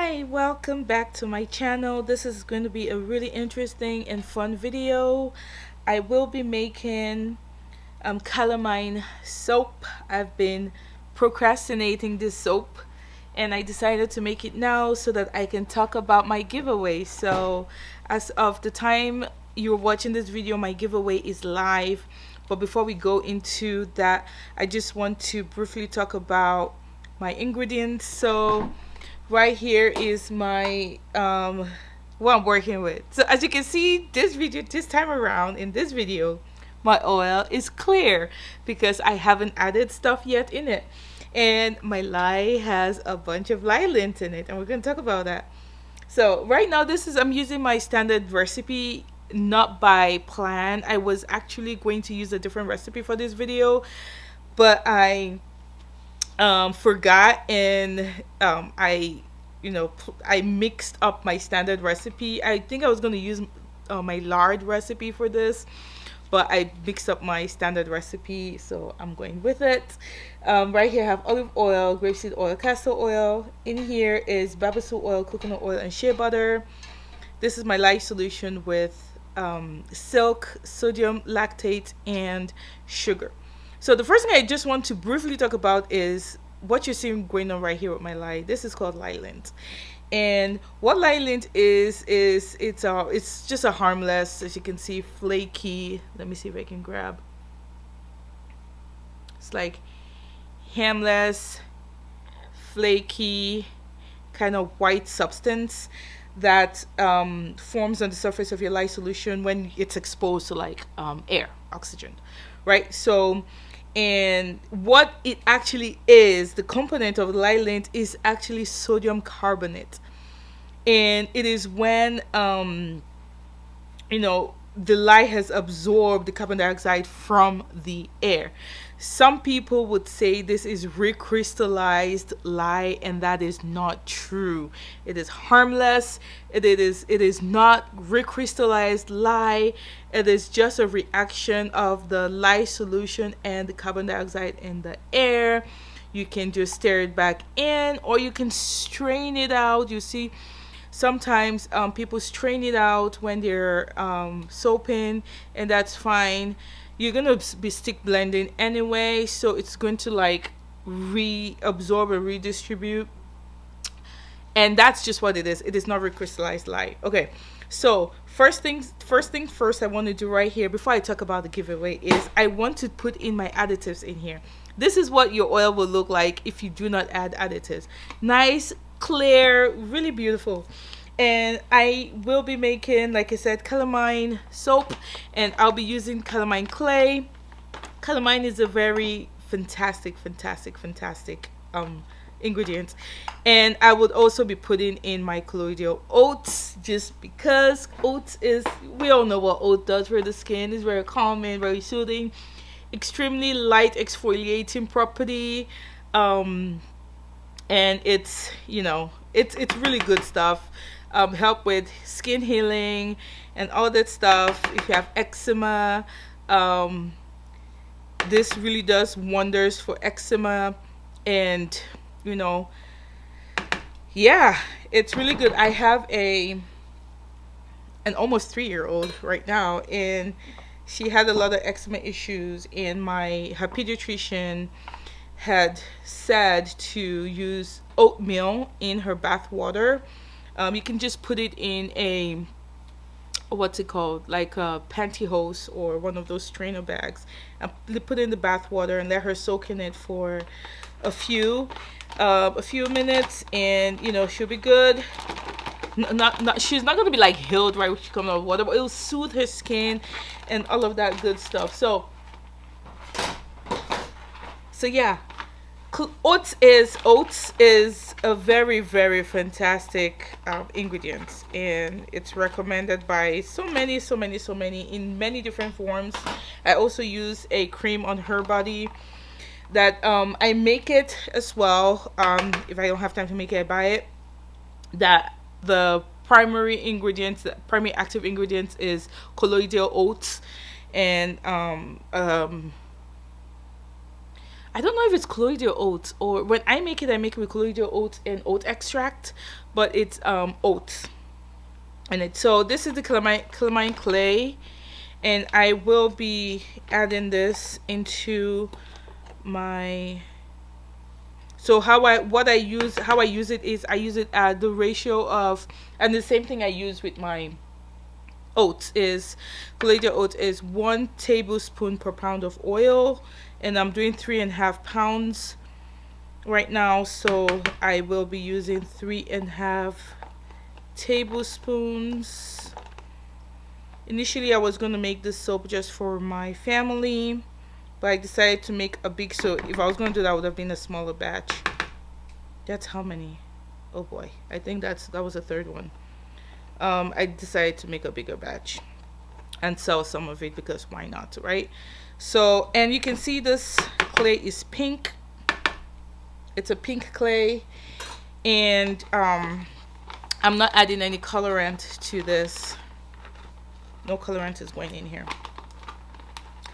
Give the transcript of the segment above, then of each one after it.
Hi, welcome back to my channel. This is going to be a really interesting and fun video. I will be making calamine soap. I've been procrastinating this soap and I decided to make it now so that I can talk about my giveaway. So as of the time you're watching this video, my giveaway is live. But before we go into that, I just want to briefly talk about my ingredients. So right here is my what I'm working with. So as you can see, this time around in this video, my oil is clear because I haven't added stuff yet in it, and my lye has a bunch of lye lint in it, and we're going to talk about that. So right now, I'm using my standard recipe, not by plan. I was actually going to use a different recipe for this video, but I forgot, and I mixed up my standard recipe. I think I was going to use my lard recipe for this, but I mixed up my standard recipe, so I'm going with it. Right here I have olive oil, grapeseed oil, castor oil. In here is babasu oil, coconut oil, and shea butter. This is my lye solution with silk, sodium lactate, and sugar. So the first thing I just want to briefly talk about is what you're seeing going on right here with my lye. This is called lye lint. And what lye lint is it's just a harmless, as you can see, flaky. Let me see if I can grab. It's like harmless, flaky, kind of white substance that forms on the surface of your lye solution when it's exposed to like air, oxygen, right? So, and what it actually is, the component of lye lint is actually sodium carbonate, and it is when the lye has absorbed the carbon dioxide from the air. Some people would say this is recrystallized lye, and that is not true. It is harmless. It is not recrystallized lye. It is just a reaction of the lye solution and the carbon dioxide in the air. You can just stir it back in, or you can strain it out. You see, sometimes people strain it out when they're soaping, and that's fine. You're gonna be stick blending anyway, so it's going to like reabsorb and redistribute, and that's just what it is. It is not recrystallized lye. Okay, so first thing first, I want to do right here before I talk about the giveaway is I want to put in my additives in here. This is what your oil will look like if you do not add additives. Nice, clear, really beautiful. And I will be making, like I said, calamine soap, and I'll be using calamine clay. Calamine is a very fantastic ingredient, and I would also be putting in my colloidal oats, just because oats is, we all know what oat does for the skin. It's very calming, very soothing, extremely light exfoliating property, and it's it's really good stuff. Help with skin healing and all that stuff. If you have eczema, this really does wonders for eczema, and yeah, it's really good. I have an almost 3-year-old right now, and she had a lot of eczema issues, and her pediatrician had said to use oatmeal in her bath water. You can just put it in a, what's it called, like a pantyhose or one of those strainer bags, and put it in the bath water and let her soak in it for a few minutes, and she'll be good. She's not gonna be like healed right when she comes out of water, but it'll soothe her skin and all of that good stuff. So yeah, oats is a very, very fantastic ingredient, and it's recommended by so many in many different forms. I also use a cream on her body that I make it as well. If I don't have time to make it, I buy it. That the primary active ingredients is colloidal oats, and I don't know if it's colloidal oats, or when I make it, I make it with colloidal oats and oat extract, but it's oats. And it, so this is the calamine clay, and I will be adding this into my, so how I use it is I use it at the ratio of, and the same thing I use with my oats is, colloidal oats is 1 tablespoon per pound of oil, and I'm doing 3.5 pounds right now, so I will be using 3.5 tablespoons. Initially I was going to make this soap just for my family, but I decided to make a big, so if I was going to do that, would have been a smaller batch. That's how many? Oh boy, I think that was the third one. I decided to make a bigger batch and sell some of it, because why not, right? So, and you can see this clay is pink. It's a pink clay, and I'm not adding any colorant to this. No colorant is going in here.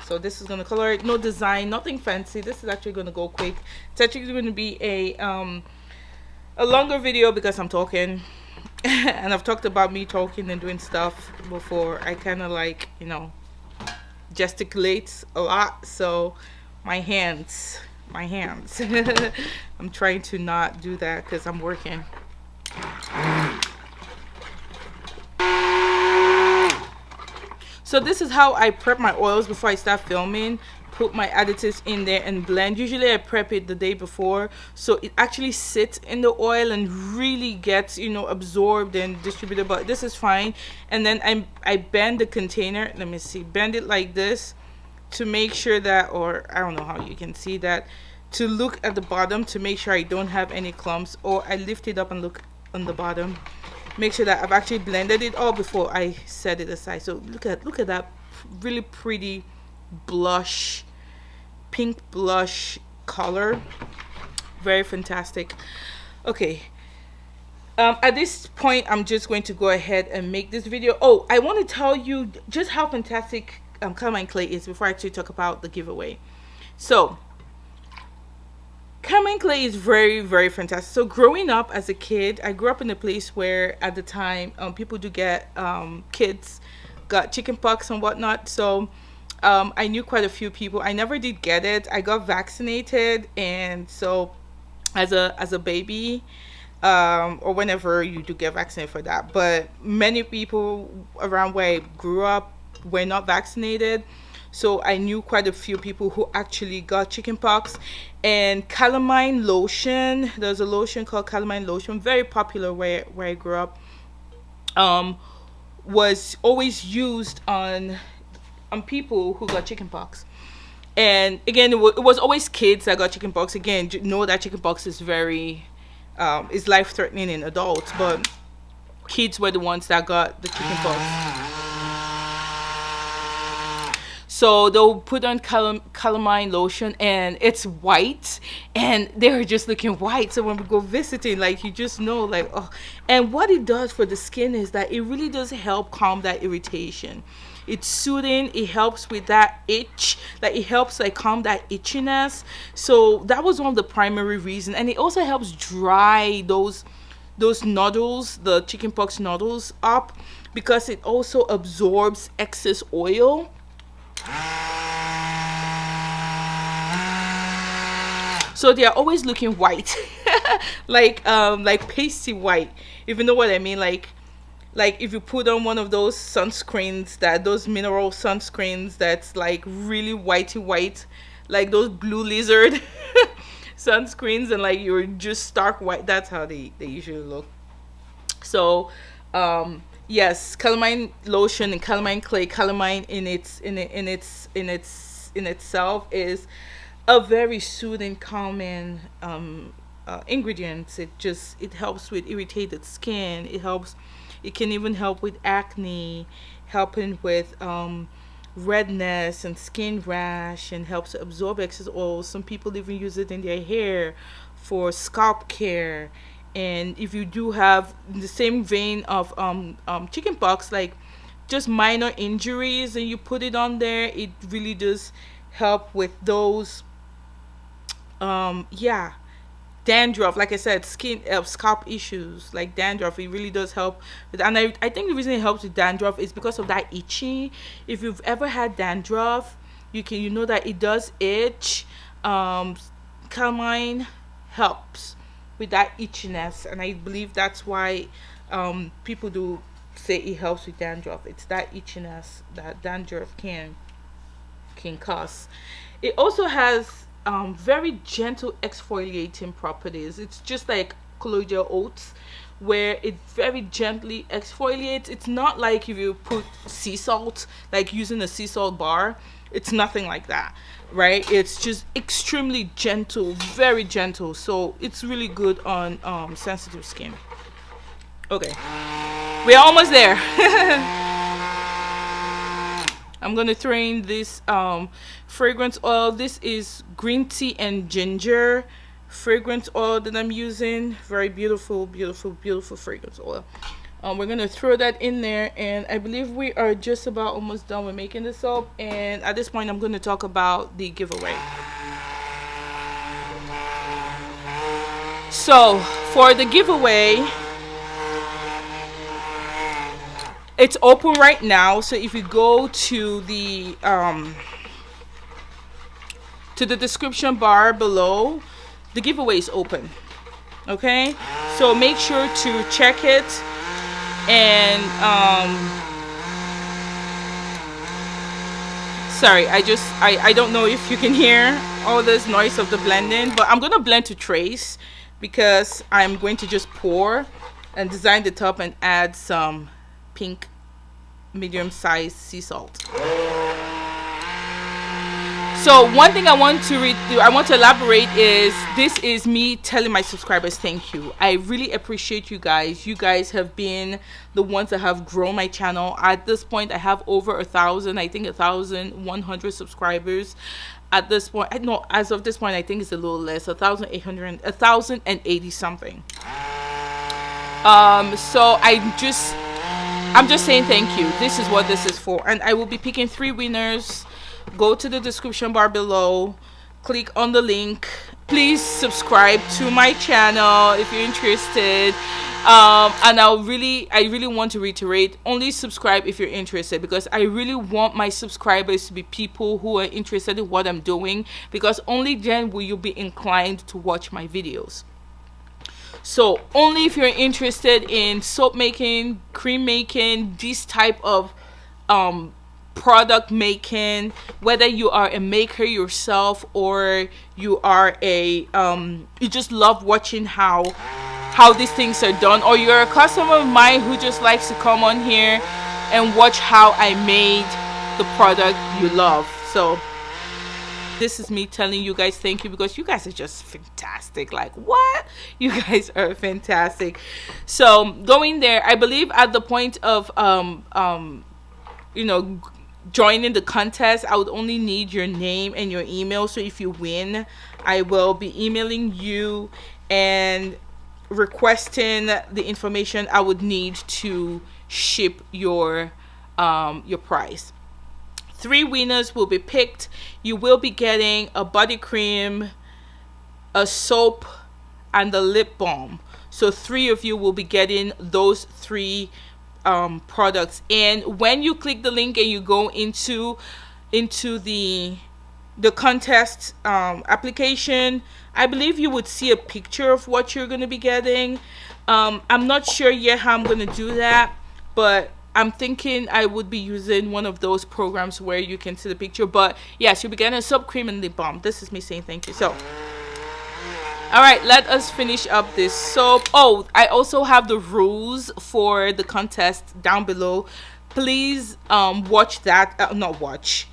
So this is going to color it. No design, nothing fancy. This is actually going to go quick. It's actually going to be a longer video because I'm talking. And I've talked about me talking and doing stuff before. I kind of like, you know, gesticulate a lot. So my hands. I'm trying to not do that because I'm working. So this is how I prep my oils before I start filming. Put my additives in there and blend. Usually I prep it the day before, so it actually sits in the oil and really gets, you know, absorbed and distributed. But this is fine. And then I bend the container. Let me see. Bend it like this to make sure that, or I don't know how you can see that, to look at the bottom to make sure I don't have any clumps. Or I lift it up and look on the bottom. Make sure that I've actually blended it all before I set it aside. So look at that really pretty blush, pink blush color. Very fantastic. Okay, at this point I'm just going to go ahead and make this video. Oh, I want to tell you just how fantastic Calamine clay is before I actually talk about the giveaway. So Calamine clay is very, very fantastic. So growing up as a kid, I grew up in a place where at the time people do get kids got chicken pox and whatnot. So I knew quite a few people. I never did get it. I got vaccinated, and so as a baby, or whenever you do get vaccinated for that. But many people around where I grew up were not vaccinated. So I knew quite a few people who actually got chickenpox. And calamine lotion, there's a lotion called calamine lotion, very popular where I grew up, was always used on people who got chickenpox. And again, it was always kids that got chickenpox. Again, know that chickenpox is very is life-threatening in adults, but kids were the ones that got the chickenpox. So they'll put on calamine lotion, and it's white, and they're just looking white. So when we go visiting, like, you just know, like, oh. And what it does for the skin is that it really does help calm that irritation. It's soothing. It helps with that itch. Like, it helps like calm that itchiness. So that was one of the primary reasons. And it also helps dry those nodules, the chickenpox nodules, up, because it also absorbs excess oil. So they are always looking white, like pasty white, if you know what I mean. Like if you put on one of those sunscreens, those mineral sunscreens that's like really whitey white, like those Blue Lizard sunscreens, and like you're just stark white. That's how they usually look. So yes, calamine lotion and calamine clay, calamine in itself is a very soothing, calming ingredient. It helps with irritated skin. It can even help with acne, helping with redness and skin rash, and helps absorb excess oil. Some people even use it in their hair for scalp care. And if you do have the same vein of chickenpox, like just minor injuries, and you put it on there, it really does help with those Yeah, dandruff, like I said, skin scalp issues like dandruff, it really does help with. And I think the reason it helps with dandruff is because of that itching. If you've ever had dandruff, you know that it does itch. um Calamine helps with that itchiness, and I believe that's why people do say it helps with dandruff. It's that itchiness that dandruff can cause. It also has very gentle exfoliating properties. It's just like colloidal oats, where it very gently exfoliates. It's not like if you put sea salt, like using a sea salt bar. It's nothing like that, right? It's just extremely gentle, very gentle. So it's really good on sensitive skin. Okay, we're almost there. I'm gonna throw in this fragrance oil. This is green tea and ginger fragrance oil that I'm using. Very beautiful, beautiful, beautiful fragrance oil. We're gonna throw that in there, and I believe we are just about almost done with making the soap. And at this point, I'm gonna talk about the giveaway. So for the giveaway, it's open right now. So if you go to the description bar below, the giveaway is open. Okay, so make sure to check it. And sorry, I don't know if you can hear all this noise of the blending, but I'm gonna blend to trace because I'm going to just pour and design the top and add some pink medium-sized sea salt. So one thing I want to elaborate is, this is me telling my subscribers thank you. I really appreciate you guys. You guys have been the ones that have grown my channel. At this point, I have over 1,000, I think 1,100 subscribers. At this point, no, as of this point, I think it's a little less, 1,800, 1,080 something. So I'm just saying thank you. This is what this is for, and I will be picking 3 winners. Go to the description bar below, click on the link. Please subscribe to my channel if you're interested. And I really want to reiterate, only subscribe if you're interested, because I really want my subscribers to be people who are interested in what I'm doing, because only then will you be inclined to watch my videos. So only if you're interested in soap making, cream making, this type of product making, whether you are a maker yourself or you are a you just love watching how these things are done, or you're a customer of mine who just likes to come on here and watch how I made the product you love. So this is me telling you guys thank you, because you guys are just fantastic. Like, what? You guys are fantastic. So going there, I believe at the point of you know, joining the contest, I would only need your name and your email. So if you win, I will be emailing you and requesting the information I would need to ship your prize. 3 winners will be picked. You will be getting a body cream, a soap, and a lip balm. So 3 of you will be getting those 3 products. And when you click the link and you go into the contest application, I believe you would see a picture of what you're going to be getting. I'm not sure yet how I'm going to do that, but I'm thinking I would be using one of those programs where you can see the picture. But yes, you'll be getting a soap, cream, and lip balm. This is me saying thank you. So all right, let us finish up this soap. Oh, I also have the rules for the contest down below. Please watch that. Not watch.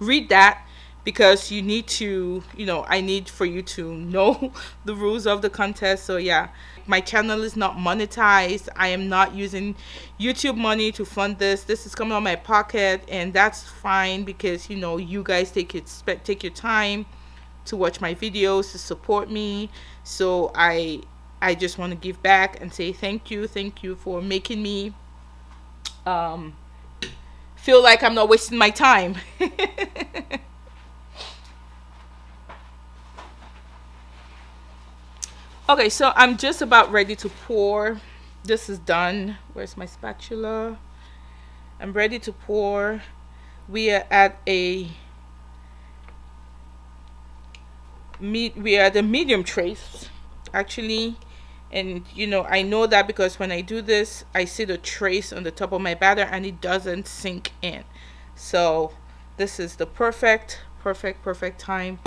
Read that, because you need to, I need for you to know the rules of the contest. So yeah, my channel is not monetized. I am not using YouTube money to fund this. This is coming out of my pocket, and that's fine, because you guys take your time to watch my videos, to support me. So I just want to give back and say thank you for making me feel like I'm not wasting my time. Okay, so I'm just about ready to pour. This is done. Where's my spatula? I'm ready to pour. We are at a we are at a medium trace, actually. And I know that because when I do this, I see the trace on the top of my batter and it doesn't sink in. So this is the perfect time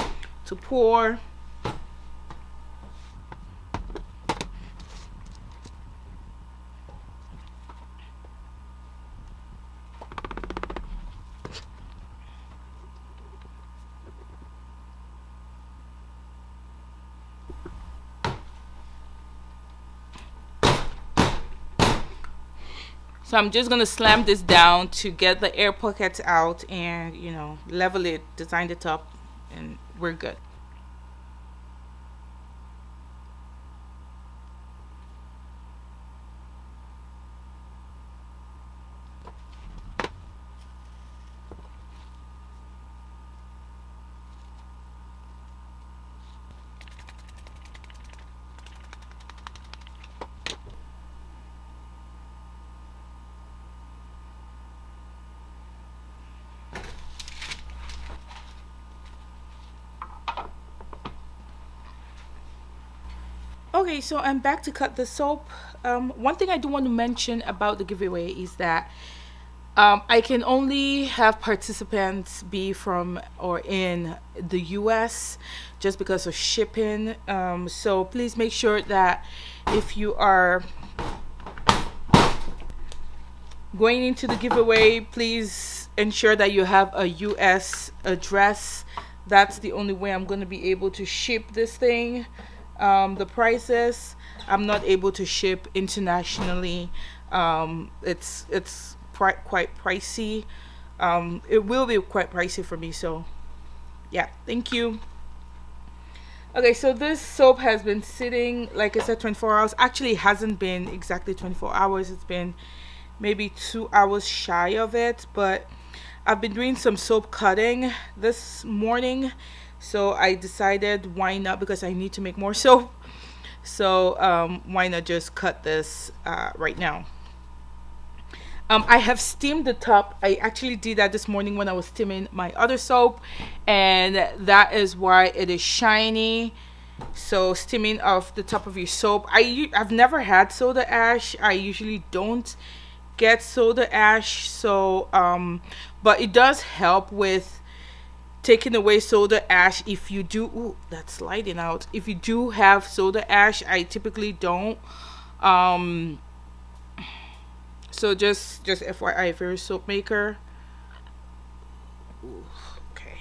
to pour. So I'm just going to slam this down to get the air pockets out and, level it, design it up, and we're good. Okay, so I'm back to cut the soap. One thing I do want to mention about the giveaway is that I can only have participants be from or in the US just because of shipping. So please make sure that if you are going into the giveaway, please ensure that you have a US address. That's the only way I'm going to be able to ship this thing. The prices, I'm not able to ship internationally. It's quite pricey. It will be quite pricey for me. So yeah, thank you. Okay, so this soap has been sitting, like I said, 24 hours. Actually, it hasn't been exactly 24 hours. It's been maybe 2 hours shy of it, but I've been doing some soap cutting this morning, so I decided why not, because I need to make more soap. So why not just cut this right now. I have steamed the top. I actually did that this morning when I was steaming my other soap, and that is why it is shiny. So steaming off the top of your soap. I've never had soda ash. I usually don't get soda ash, so but it does help with taking away soda ash if you do. Ooh, that's sliding out. If you do have soda ash, I typically don't. So just FYI, if you're a soap maker. Ooh, okay,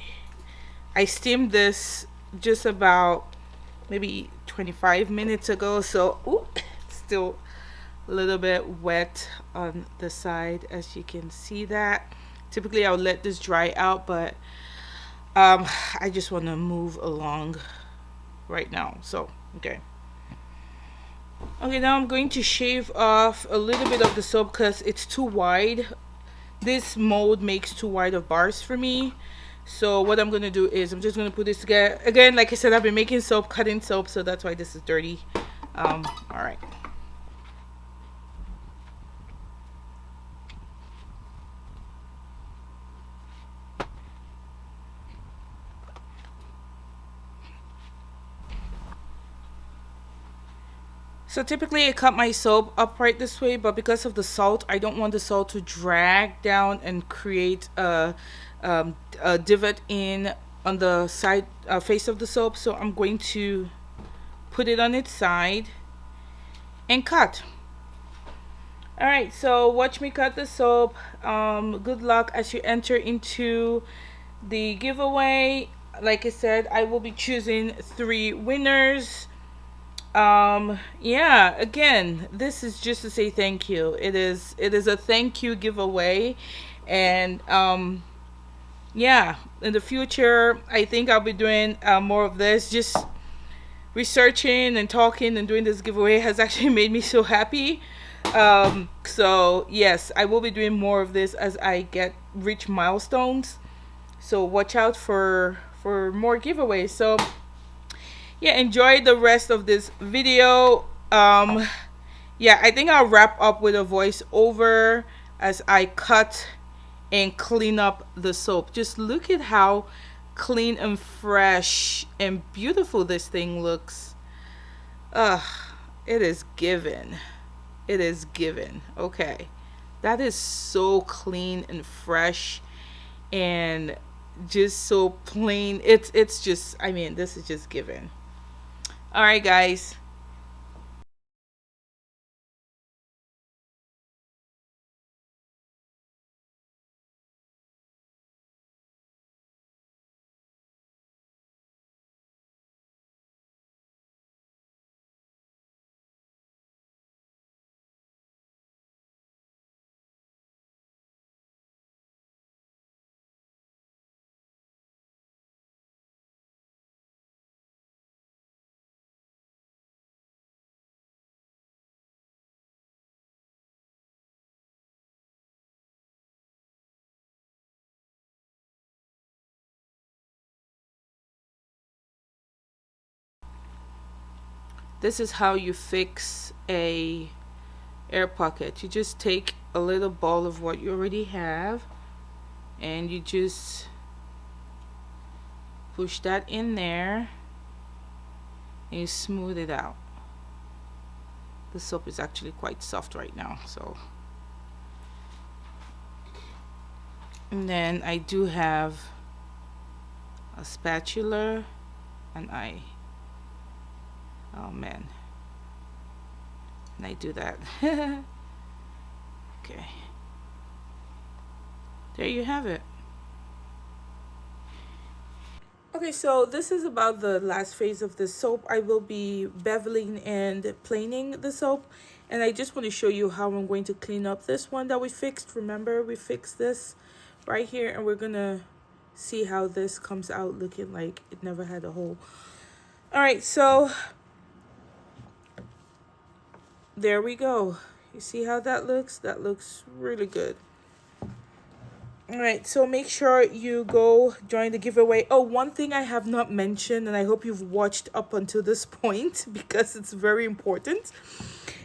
I steamed this just about maybe 25 minutes ago, so ooh, still a little bit wet on the side, as you can see that. Typically I'll let this dry out, but I just want to move along right now. So okay, now I'm going to shave off a little bit of the soap because it's too wide. This mold makes too wide of bars for me. So what I'm going to do is I'm just going to put this together again. Like I said, I've been making soap, cutting soap, so that's why this is dirty. All right. So typically I cut my soap upright this way, but because of the salt, I don't want the salt to drag down and create a divot in on the side face of the soap. So I'm going to put it on its side and cut. All right, so watch me cut the soap. Good luck as you enter into the giveaway. Like I said, I will be choosing 3 winners. Yeah, again, this is just to say thank you. It is a thank you giveaway, and yeah, in the future I think I'll be doing more of this. Just researching and talking and doing this giveaway has actually made me so happy. So yes, I will be doing more of this as I reach milestones, so watch out for more giveaways. So yeah, enjoy the rest of this video. Yeah, I think I'll wrap up with a voiceover as I cut and clean up the soap. Just look at how clean and fresh and beautiful this thing looks. Ugh, it is given. It is given. Okay. That is so clean and fresh and just so plain. It's just, I mean, this is just given. All right, guys. This is how you fix a air pocket. You just take a little ball of what you already have and you just push that in there and you smooth it out. The soap is actually quite soft right now, so. And then I do have a spatula and oh man, and I do that. Okay, there you have it. Okay, so this is about the last phase of the soap. I will be beveling and planing the soap, and I just want to show you how I'm going to clean up this one that we fixed. Remember, we fixed this right here, and we're gonna see how this comes out looking like it never had a hole. All right, so there we go. You see how that looks? That looks really good. All right, so make sure you go join the giveaway. Oh, one thing I have not mentioned, and I hope you've watched up until this point because it's very important,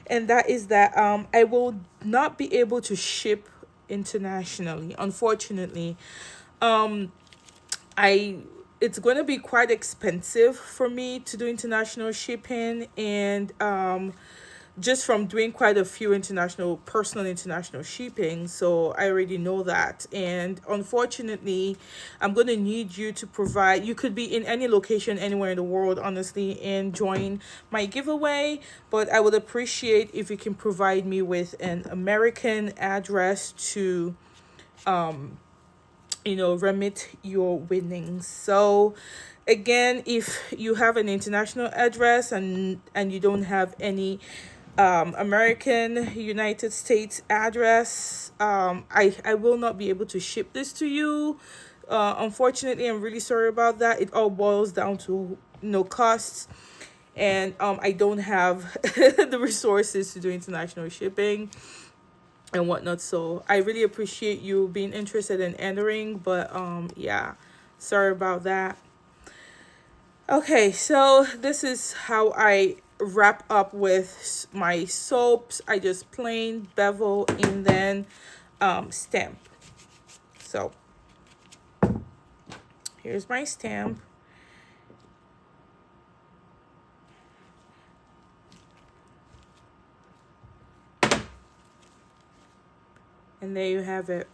and that is that I will not be able to ship internationally, unfortunately. I It's going to be quite expensive for me to do international shipping, and just from doing quite a few personal international shipping, so I already know that. And unfortunately, I'm going to need you to provide, you could be in any location anywhere in the world, honestly, and join my giveaway, but I would appreciate if you can provide me with an American address to remit your winnings. So again, if you have an international address and you don't have any American United States address, I will not be able to ship this to you. Unfortunately, I'm really sorry about that. It all boils down to costs, and I don't have the resources to do international shipping and whatnot. So I really appreciate you being interested in entering, but yeah, sorry about that. Okay, so this is how I wrap up with my soaps. I just plain bevel and then stamp. So here's my stamp. And there you have it.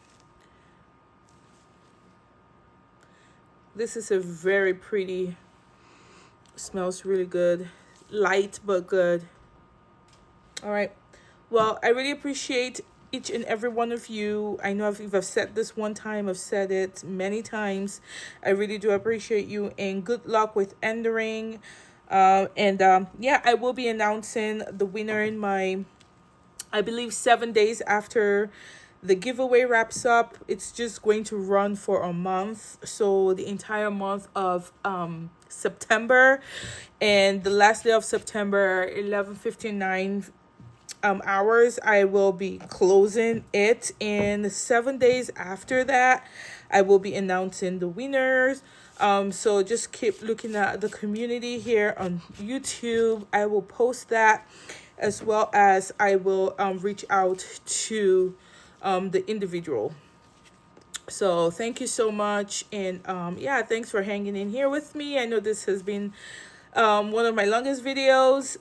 This is a very pretty, smells really good, light but good. All right, well, I really appreciate each and every one of you. I know if I've said this one time, I've said it many times. I really do appreciate you, and good luck with entering. Yeah, I will be announcing the winner in my, I believe, 7 days after the giveaway wraps up. It's just going to run for a month, so the entire month of September, and the last day of September, 11:59 hours, I will be closing it, and 7 days after that I will be announcing the winners. So just keep looking at the community here on YouTube. I will post that, as well as I will reach out to the individual. So thank you so much. And yeah, thanks for hanging in here with me. I know this has been one of my longest videos,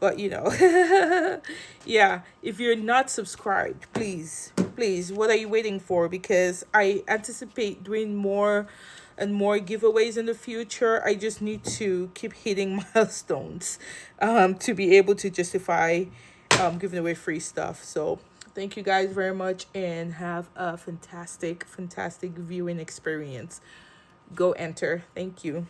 but you know, yeah, if you're not subscribed, please, what are you waiting for? Because I anticipate doing more and more giveaways in the future. I just need to keep hitting milestones to be able to justify giving away free stuff. So thank you guys very much, and have a fantastic viewing experience. Go enter. Thank you.